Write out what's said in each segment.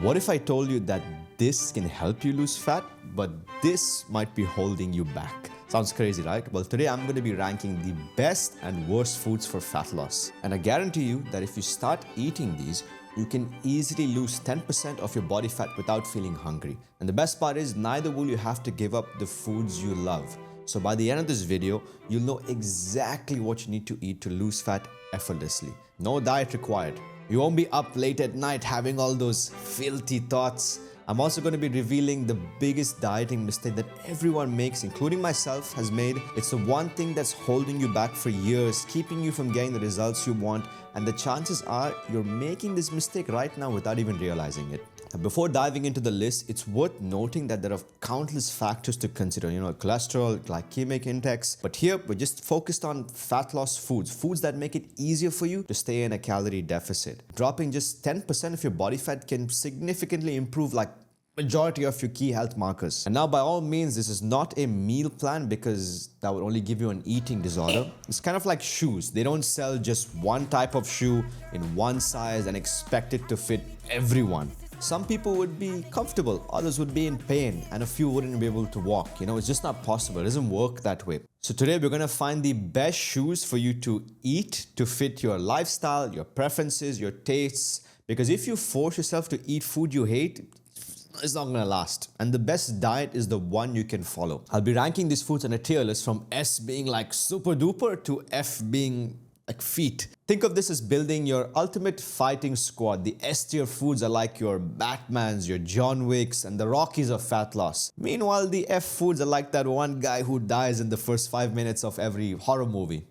What if I told you that this can help you lose fat, but this might be holding you back? Sounds crazy, right? Well, today I'm going to be ranking the best and worst foods for fat loss. And I guarantee you that if you start eating these, you can easily lose 10% of your body fat without feeling hungry. And the best part is, neither will you have to give up the foods you love. So by the end of this video, you'll know exactly what you need to eat to lose fat effortlessly. No diet required. You won't be up late at night having all those filthy thoughts. I'm also going to be revealing the biggest dieting mistake that everyone makes, including myself, has made. It's the one thing that's holding you back for years, keeping you from getting the results you want, and the chances are you're making this mistake right now without even realizing it. Before diving into the list, it's worth noting that there are countless factors to consider, cholesterol, glycemic index. But here, we're just focused on fat loss foods that make it easier for you to stay in a calorie deficit. Dropping just 10% of your body fat can significantly improve majority of your key health markers. And now, by all means, this is not a meal plan because that would only give you an eating disorder. It's kind of like shoes. They don't sell just one type of shoe in one size and expect it to fit everyone. Some people would be comfortable, others would be in pain, and a few wouldn't be able to walk. It's just not possible. It doesn't work that way. So today we're going to find the best shoes for you to eat to fit your lifestyle, your preferences, your tastes. Because if you force yourself to eat food you hate, it's not going to last. And the best diet is the one you can follow. I'll be ranking these foods on a tier list from S being like super duper to F being like feet. Think of this as building your ultimate fighting squad. The S tier foods are like your Batmans, your John Wicks, and the Rockies of fat loss. Meanwhile, the F foods are like that one guy who dies in the first 5 minutes of every horror movie.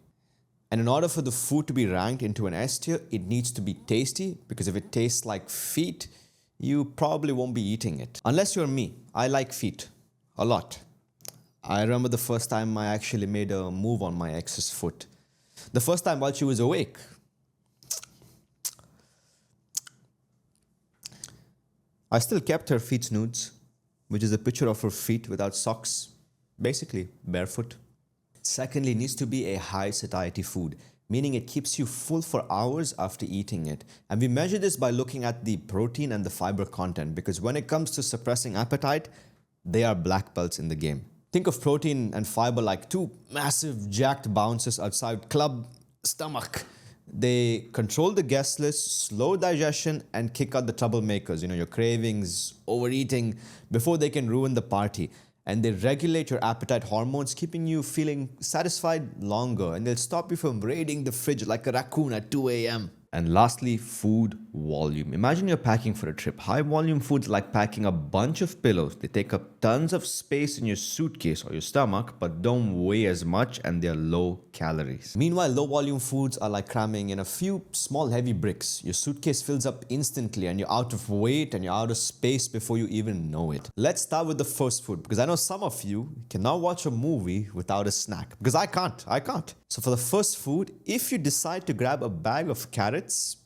And in order for the food to be ranked into an S tier, it needs to be tasty, because if it tastes like feet, you probably won't be eating it. Unless you're me. I like feet a lot. I remember the first time I actually made a move on my ex's foot. The first time while she was awake. I still kept her feet nudes, which is a picture of her feet without socks, basically barefoot. Secondly, it needs to be a high satiety food, meaning it keeps you full for hours after eating it. And we measure this by looking at the protein and the fiber content, because when it comes to suppressing appetite, they are black belts in the game. Think of protein and fiber like two massive jacked bouncers outside club stomach. They control the guest list, slow digestion, and kick out the troublemakers, your cravings, overeating, before they can ruin the party. And they regulate your appetite hormones, keeping you feeling satisfied longer. And they'll stop you from raiding the fridge like a raccoon at 2 a.m. And lastly, food volume. Imagine you're packing for a trip. High volume foods like packing a bunch of pillows. They take up tons of space in your suitcase or your stomach, but don't weigh as much, and they're low calories. Meanwhile, low volume foods are like cramming in a few small heavy bricks. Your suitcase fills up instantly and you're out of weight and you're out of space before you even know it. Let's start with the first food, because I know some of you cannot watch a movie without a snack. Because I can't. So for the first food, if you decide to grab a bag of carrots,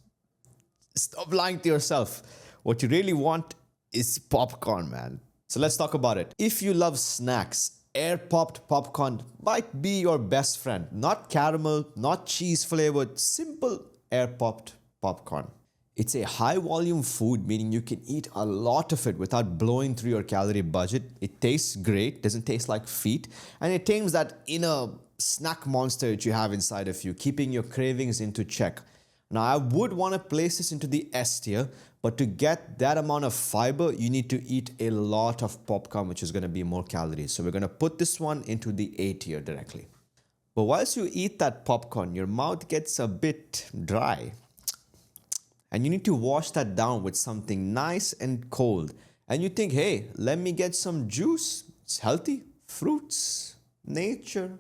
stop lying to yourself. What you really want is popcorn, man. So let's talk about it. If you love snacks, air-popped popcorn might be your best friend. Not caramel, not cheese-flavored, simple air-popped popcorn. It's a high-volume food, meaning you can eat a lot of it without blowing through your calorie budget. It tastes great, doesn't taste like feet, and it tames that inner snack monster that you have inside of you, keeping your cravings into check. Now, I would want to place this into the S tier, but to get that amount of fiber, you need to eat a lot of popcorn, which is going to be more calories. So we're going to put this one into the A tier directly. But whilst you eat that popcorn, your mouth gets a bit dry. And you need to wash that down with something nice and cold. And you think, hey, let me get some juice. It's healthy. Fruits. Nature.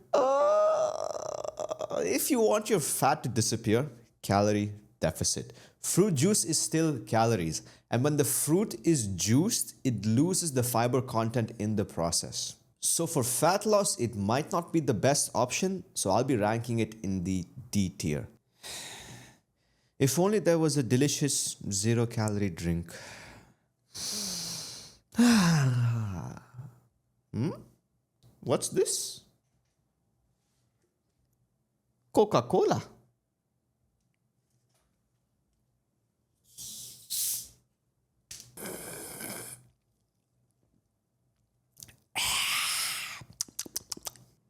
If you want your fat to disappear, calorie deficit. Fruit juice is still calories. And when the fruit is juiced, it loses the fiber content in the process. So for fat loss, it might not be the best option. So I'll be ranking it in the D tier. If only there was a delicious 0-calorie drink. What's this? Coca-Cola.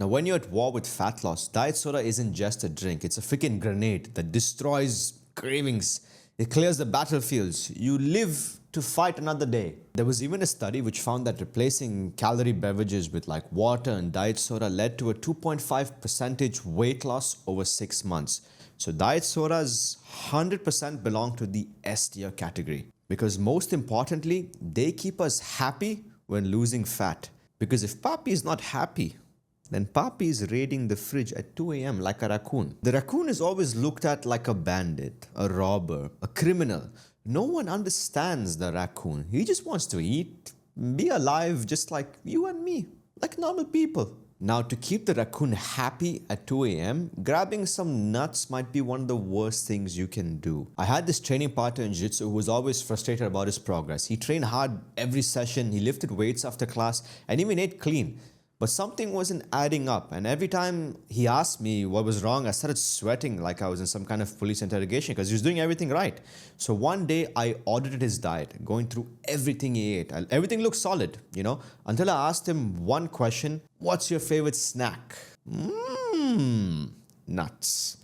Now, when you're at war with fat loss, diet soda isn't just a drink, it's a freaking grenade that destroys cravings. It clears the battlefields. You live to fight another day. There was even a study which found that replacing calorie beverages with like water and diet soda led to a 2.5% weight loss over 6 months. So diet sodas 100% belong to the S tier category because most importantly, they keep us happy when losing fat. Because if Papi is not happy, then Papi is raiding the fridge at 2 a.m. like a raccoon. The raccoon is always looked at like a bandit, a robber, a criminal. No one understands the raccoon. He just wants to eat, be alive just like you and me, like normal people. Now, to keep the raccoon happy at 2 a.m., grabbing some nuts might be one of the worst things you can do. I had this training partner in Jiu-Jitsu who was always frustrated about his progress. He trained hard every session, he lifted weights after class, and even ate clean. But something wasn't adding up, and every time he asked me what was wrong, I started sweating like I was in some kind of police interrogation because he was doing everything right. So one day I audited his diet, going through everything he ate. Everything looked solid, until I asked him one question: what's your favorite snack? Nuts.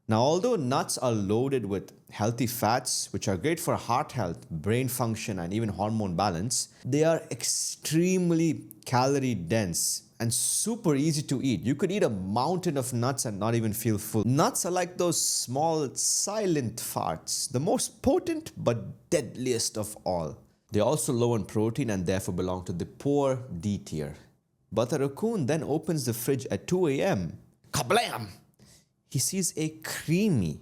Now, although nuts are loaded with healthy fats, which are great for heart health, brain function, and even hormone balance, they are extremely calorie dense and super easy to eat. You could eat a mountain of nuts and not even feel full. Nuts are like those small, silent farts, the most potent but deadliest of all. They're also low in protein and therefore belong to the poor D tier. But the raccoon then opens the fridge at 2 a.m. Kablam! He sees a creamy,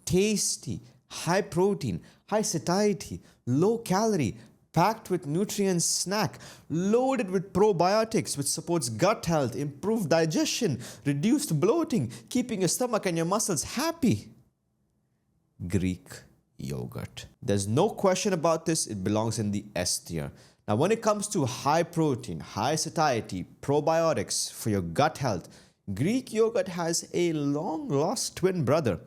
tasty, high protein, high satiety, low calorie, packed with nutrients snack, loaded with probiotics which supports gut health, improved digestion, reduced bloating, keeping your stomach and your muscles happy. Greek yogurt. There's no question about this, it belongs in the S tier. Now, when it comes to high protein, high satiety, probiotics for your gut health, Greek yogurt has a long-lost twin brother,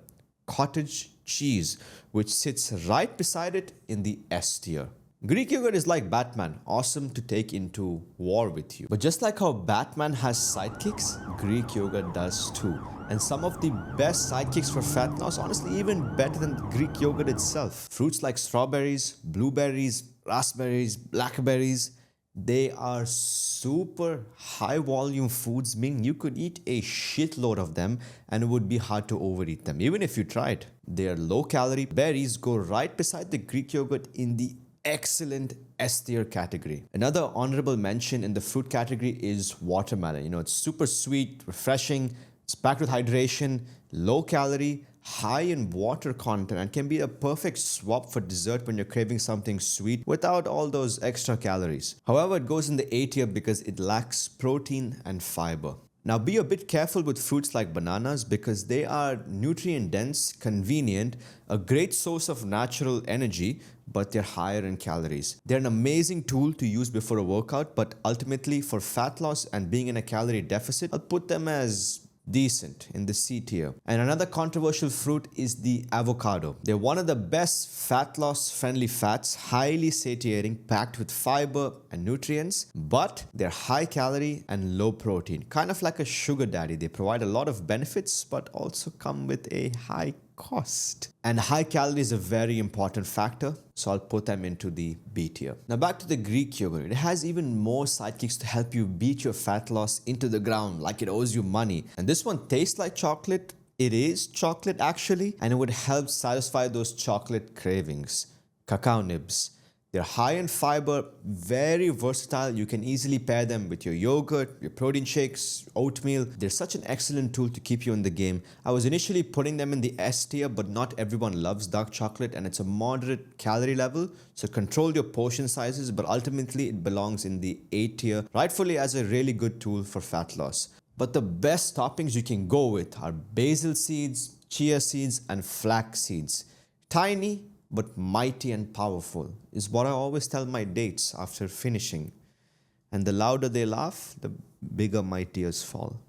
cottage cheese, which sits right beside it in the S tier. Greek yogurt is like Batman, awesome to take into war with you. But just like how Batman has sidekicks, Greek yogurt does too. And some of the best sidekicks for fat loss, honestly even better than Greek yogurt itself. Fruits like strawberries, blueberries, raspberries, blackberries, they are super high volume foods, meaning you could eat a shitload of them and it would be hard to overeat them, even if you tried. They are low calorie. Berries go right beside the Greek yogurt in the excellent S tier category. Another honorable mention in the fruit category is watermelon. It's super sweet, refreshing, it's packed with hydration, low calorie, high in water content, and can be a perfect swap for dessert when you're craving something sweet without all those extra calories. However, it goes in the A tier because it lacks protein and fiber. Now, be a bit careful with fruits like bananas because they are nutrient dense, convenient, a great source of natural energy, but they're higher in calories. They're an amazing tool to use before a workout, but ultimately for fat loss and being in a calorie deficit, I'll put them as decent in the C tier. And another controversial fruit is the avocado. They're one of the best fat loss friendly fats, highly satiating, packed with fiber and nutrients, but they're high calorie and low protein, kind of like a sugar daddy. They provide a lot of benefits but also come with a high cost. And high calorie is a very important factor, so I'll put them into the B tier. Now back to the Greek yogurt. It has even more sidekicks to help you beat your fat loss into the ground like it owes you money. And this one tastes like chocolate. It is chocolate actually, and it would help satisfy those chocolate cravings. Cacao nibs. They're high in fiber, very versatile. You can easily pair them with your yogurt, your protein shakes, oatmeal. They're such an excellent tool to keep you in the game. I was initially putting them in the S tier, but not everyone loves dark chocolate and it's a moderate calorie level. So control your portion sizes, but ultimately it belongs in the A tier, rightfully as a really good tool for fat loss. But the best toppings you can go with are basil seeds, chia seeds, and flax seeds. Tiny, but mighty and powerful is what I always tell my dates after finishing. And the louder they laugh, the bigger my tears fall.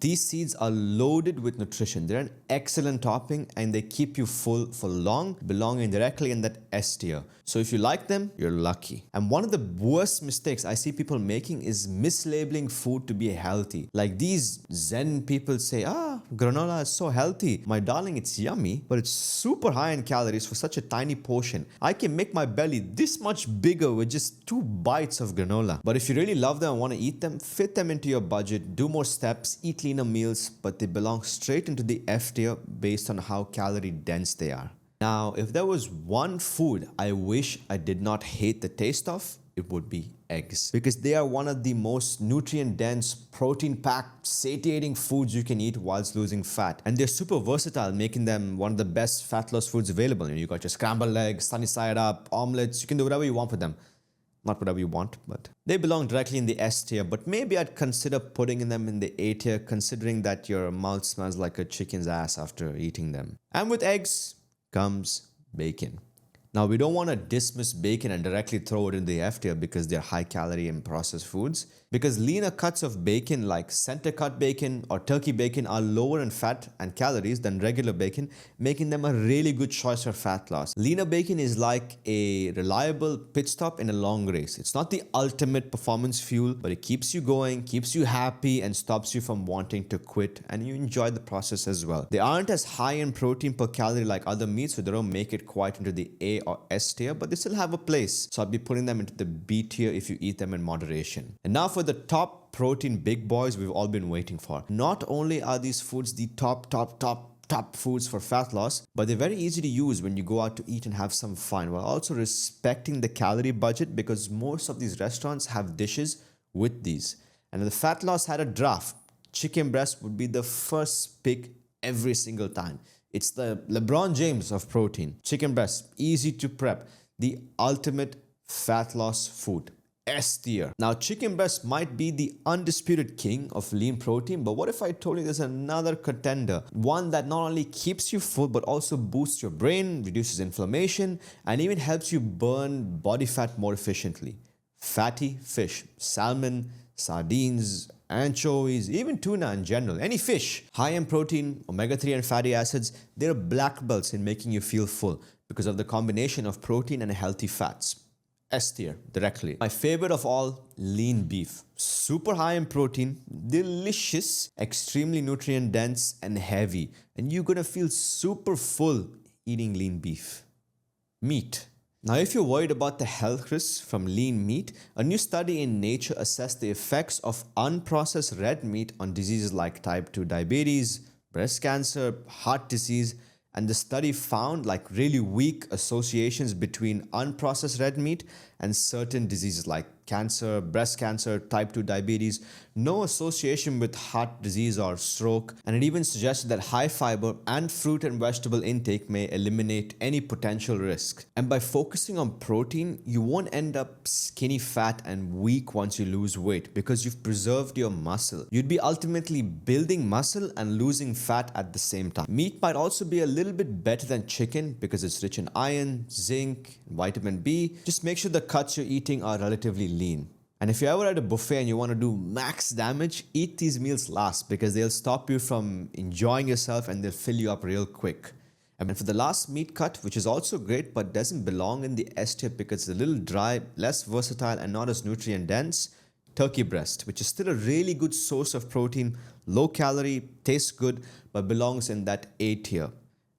These seeds are loaded with nutrition. They're an excellent topping and they keep you full for long, belonging directly in that S tier. So if you like them, you're lucky. And one of the worst mistakes I see people making is mislabeling food to be healthy. Like these Zen people say, granola is so healthy. My darling, it's yummy, but it's super high in calories for such a tiny portion. I can make my belly this much bigger with just 2 bites of granola. But if you really love them and want to eat them, fit them into your budget, do more steps, eat cleaner meals, but they belong straight into the F tier based on how calorie dense they are. Now, if there was one food I wish I did not hate the taste of, it would be eggs. Because they are one of the most nutrient-dense, protein-packed, satiating foods you can eat whilst losing fat. And they're super versatile, making them one of the best fat loss foods available. You got your scrambled eggs, sunny side up, omelets, you can do whatever you want with them. Not whatever you want, but they belong directly in the S tier, but maybe I'd consider putting them in the A tier, considering that your mouth smells like a chicken's ass after eating them. And with eggs comes bacon. Now, we don't want to dismiss bacon and directly throw it in the F tier because they're high calorie and processed foods. Because leaner cuts of bacon like center cut bacon or turkey bacon are lower in fat and calories than regular bacon, making them a really good choice for fat loss. Leaner bacon is like a reliable pit stop in a long race. It's not the ultimate performance fuel, but it keeps you going, keeps you happy, and stops you from wanting to quit, and you enjoy the process as well. They aren't as high in protein per calorie like other meats, so they don't make it quite into the A or S tier, but they still have a place. So I'd be putting them into the B tier if you eat them in moderation. And now for the top protein big boys we've all been waiting for. Not only are these foods the top foods for fat loss, but they're very easy to use when you go out to eat and have some fun, while also respecting the calorie budget, because most of these restaurants have dishes with these. And if the fat loss had a draft, chicken breast would be the first pick every single time. It's the LeBron James of protein. Chicken breast, easy to prep, the ultimate fat loss food. S tier. Now, chicken breast might be the undisputed king of lean protein, but what if I told you there's another contender? One that not only keeps you full, but also boosts your brain, reduces inflammation, and even helps you burn body fat more efficiently. Fatty fish, salmon, sardines, anchovies, even tuna in general, any fish. High in protein, omega-3 and fatty acids, they're black belts in making you feel full because of the combination of protein and healthy fats. S tier, directly. My favorite of all, lean beef. Super high in protein, delicious, extremely nutrient dense and heavy. And you're gonna feel super full eating lean beef. Meat. Now, if you're worried about the health risks from lean meat, a new study in Nature assessed the effects of unprocessed red meat on diseases like type 2 diabetes, breast cancer, heart disease, and the study found like really weak associations between unprocessed red meat and certain diseases like cancer, breast cancer, type 2 diabetes, no association with heart disease or stroke, and it even suggested that high fiber and fruit and vegetable intake may eliminate any potential risk. And by focusing on protein, you won't end up skinny fat and weak once you lose weight because you've preserved your muscle. You'd be ultimately building muscle and losing fat at the same time. Meat might also be a little bit better than chicken because it's rich in iron, zinc, and vitamin B. Just make sure the cuts you're eating are relatively lean. And if you're ever at a buffet and you want to do max damage, eat these meals last because they'll stop you from enjoying yourself and they'll fill you up real quick. And for the last meat cut, which is also great but doesn't belong in the S tier because it's a little dry, less versatile, and not as nutrient dense, turkey breast, which is still a really good source of protein, low calorie, tastes good, but belongs in that A tier.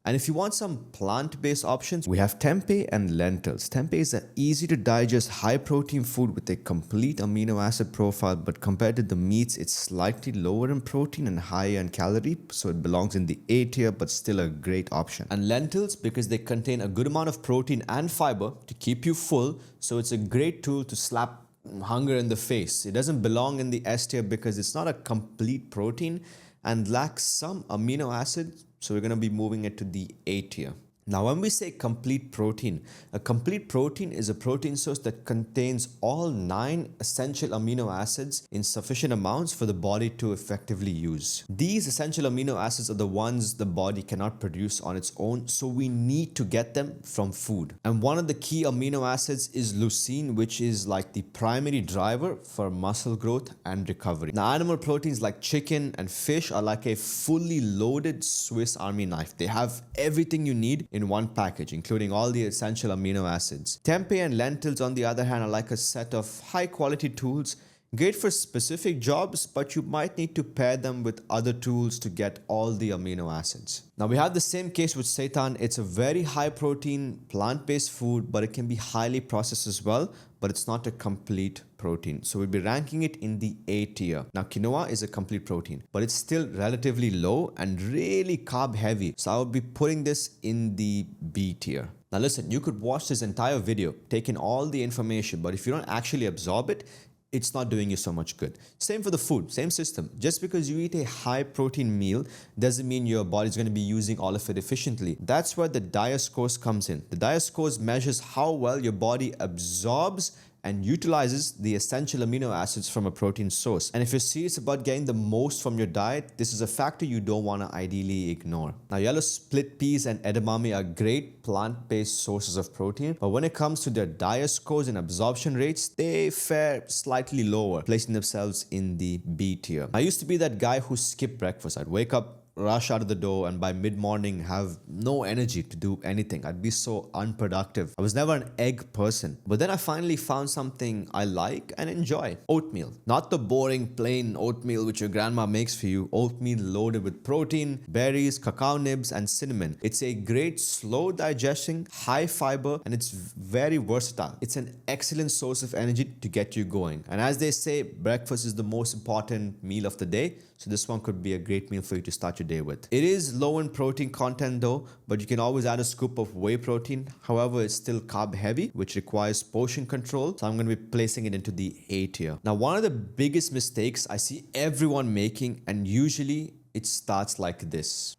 And if you want some plant-based options, we have tempeh and lentils. Tempeh is an easy to digest, high protein food with a complete amino acid profile, but compared to the meats, it's slightly lower in protein and higher in calorie, so it belongs in the A tier, but still a great option. And lentils, because they contain a good amount of protein and fiber to keep you full, so it's a great tool to slap hunger in the face. It doesn't belong in the S tier because it's not a complete protein and lacks some amino acids, so we're going to be moving it to the A tier. Now, when we say complete protein, a complete protein is a protein source that contains all 9 essential amino acids in sufficient amounts for the body to effectively use. These essential amino acids are the ones the body cannot produce on its own, so we need to get them from food. And one of the key amino acids is leucine, which is like the primary driver for muscle growth and recovery. Now, animal proteins like chicken and fish are like a fully loaded Swiss Army knife. They have everything you need in one package, including all the essential amino acids. Tempeh and lentils, on the other hand, are like a set of high quality tools, great for specific jobs, but you might need to pair them with other tools to get all the amino acids. Now, we have the same case with seitan. It's a very high protein plant-based food, but it can be highly processed as well, but it's not a complete protein. So we'll be ranking it in the A tier. Now, quinoa is a complete protein, but it's still relatively low and really carb heavy. So I would be putting this in the B tier. Now listen, you could watch this entire video, take in all the information, but if you don't actually absorb it, it's not doing you so much good. Same for the food, same system. Just because you eat a high protein meal doesn't mean your body's going to be using all of it efficiently. That's where the DIA scores comes in. The DIA scores measures how well your body absorbs and utilizes the essential amino acids from a protein source. And if you're serious about getting the most from your diet, this is a factor you don't want to ideally ignore. Now, yellow split peas and edamame are great plant-based sources of protein, but when it comes to their DIA scores and absorption rates, they fare slightly lower, placing themselves in the B tier. I used to be that guy who skipped breakfast. I'd wake up, rush out of the door, and by mid-morning have no energy to do anything. I'd be so unproductive. I was never an egg person. But then I finally found something I like and enjoy. Oatmeal. Not the boring plain oatmeal which your grandma makes for you. Oatmeal loaded with protein, berries, cacao nibs, and cinnamon. It's a great slow digestion, high fiber, and it's very versatile. It's an excellent source of energy to get you going. And as they say, breakfast is the most important meal of the day. So this one could be a great meal for you to start your day with. It is low in protein content though, but you can always add a scoop of whey protein. However, it's still carb heavy, which requires portion control. So I'm going to be placing it into the A tier. Now, one of the biggest mistakes I see everyone making, and usually it starts like this.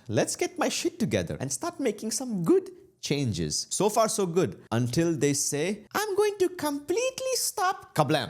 Let's get my shit together and start making some good changes. So far, so good. Until they say, I'm going to completely stop. Kablam!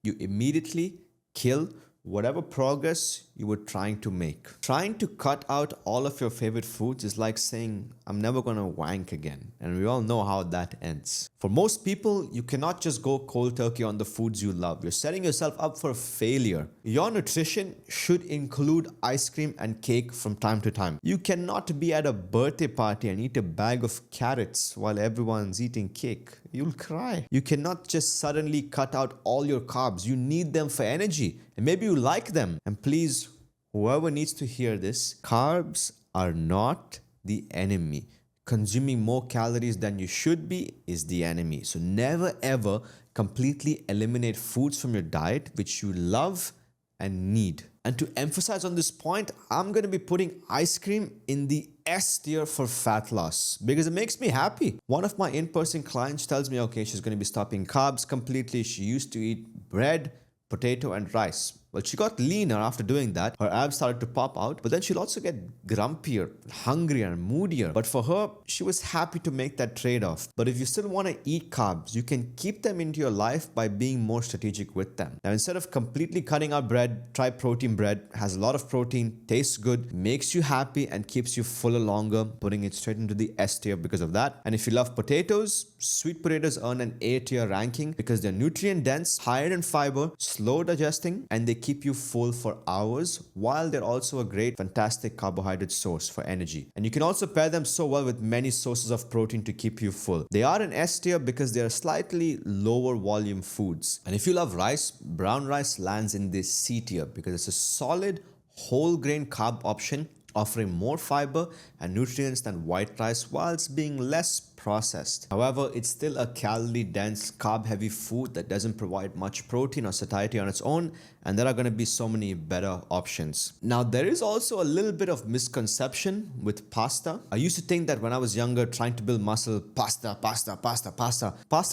You immediately kill whatever progress you were trying to make. Trying to cut out all of your favorite foods is like saying, I'm never gonna wank again. And we all know how that ends. For most people, you cannot just go cold turkey on the foods you love. You're setting yourself up for failure. Your nutrition should include ice cream and cake from time to time. You cannot be at a birthday party and eat a bag of carrots while everyone's eating cake. You'll cry. You cannot just suddenly cut out all your carbs. You need them for energy. And maybe you like them. And please, whoever needs to hear this, carbs are not the enemy. Consuming more calories than you should be is the enemy. So never ever completely eliminate foods from your diet which you love and need. And to emphasize on this point, I'm going to be putting ice cream in the S tier for fat loss because it makes me happy. One of my in-person clients tells me, okay, she's going to be stopping carbs completely. She used to eat bread, potato, and rice. Well, she got leaner after doing that. Her abs started to pop out, but then she'll also get grumpier, hungrier, and moodier. But for her, she was happy to make that trade-off. But if you still want to eat carbs, you can keep them into your life by being more strategic with them. Now, instead of completely cutting out bread, try protein bread. Has a lot of protein, tastes good, makes you happy, and keeps you fuller longer, putting it straight into the S tier because of that. And if you love potatoes, sweet potatoes earn an A tier ranking because they're nutrient dense, higher in fiber, slow digesting, and they keep you full for hours, while they're also a great, fantastic carbohydrate source for energy. And you can also pair them so well with many sources of protein to keep you full. They are an S tier because they are slightly lower volume foods. And if you love rice, brown rice lands in this C tier because it's a solid whole grain carb option, offering more fiber and nutrients than white rice whilst being less processed. However, it's still a calorie-dense, carb-heavy food that doesn't provide much protein or satiety on its own, and there are going to be so many better options. Now, there is also a little bit of misconception with pasta. I used to think that when I was younger, trying to build muscle, pasta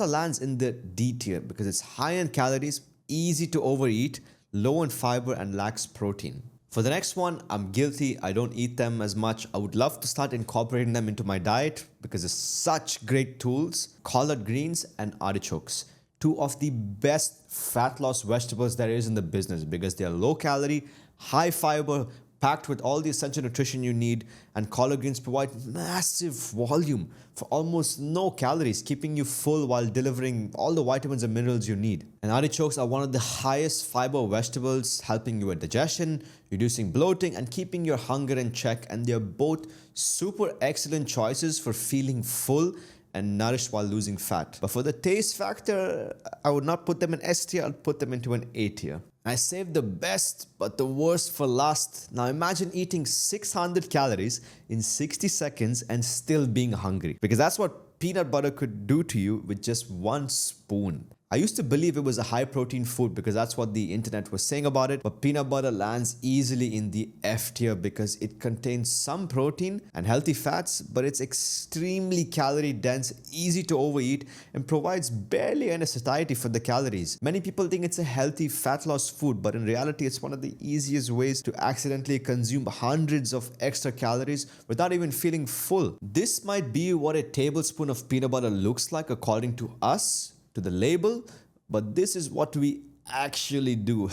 lands in the D tier because it's high in calories, easy to overeat, low in fiber, and lacks protein. For the next one, I'm guilty. I don't eat them as much. I would love to start incorporating them into my diet because they're such great tools. Collard greens and artichokes. Two of the best fat loss vegetables there is in the business because they are low calorie, high fiber, packed with all the essential nutrition you need, and collard greens provide massive volume for almost no calories, keeping you full while delivering all the vitamins and minerals you need. And artichokes are one of the highest fiber vegetables, helping you with digestion, reducing bloating, and keeping your hunger in check. And they're both super excellent choices for feeling full and nourished while losing fat. But for the taste factor, I would not put them in S tier, I'd put them into an A tier. I saved the best but the worst for last. Now imagine eating 600 calories in 60 seconds and still being hungry. Because that's what peanut butter could do to you with just one spoon. I used to believe it was a high protein food because that's what the internet was saying about it, but peanut butter lands easily in the F tier because it contains some protein and healthy fats, but it's extremely calorie dense, easy to overeat, and provides barely any satiety for the calories. Many people think it's a healthy fat loss food, but in reality it's one of the easiest ways to accidentally consume hundreds of extra calories without even feeling full. This might be what a tablespoon of peanut butter looks like according to us, to the label, but this is what we actually do.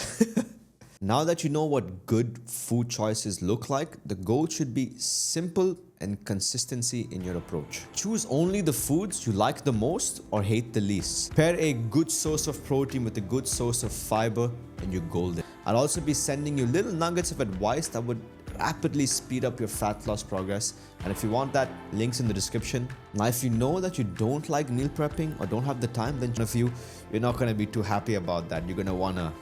Now that you know what good food choices look like, the goal should be simple and consistency in your approach. Choose only the foods you like the most or hate the least. Pair a good source of protein with a good source of fiber and you're golden. I'll also be sending you little nuggets of advice that would rapidly speed up your fat loss progress, and if you want that, links in the description. Now if you know that you don't like meal prepping or don't have the time, then you're not going to be too happy about that. You're going to want to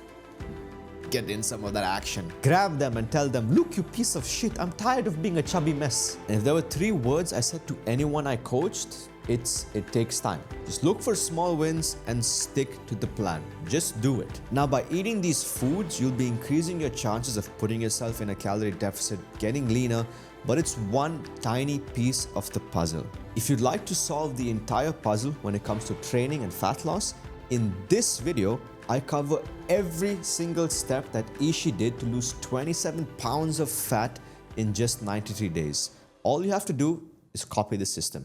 get in some of that action. Grab them and tell them, look, you piece of shit, I'm tired of being a chubby mess. And if there were 3 words I said to anyone I coached, it takes time. Just look for small wins and stick to the plan. Just do it. Now, by eating these foods, you'll be increasing your chances of putting yourself in a calorie deficit, getting leaner, but it's one tiny piece of the puzzle. If you'd like to solve the entire puzzle when it comes to training and fat loss, in this video, I cover every single step that Ishi did to lose 27 pounds of fat in just 93 days. All you have to do is copy the system.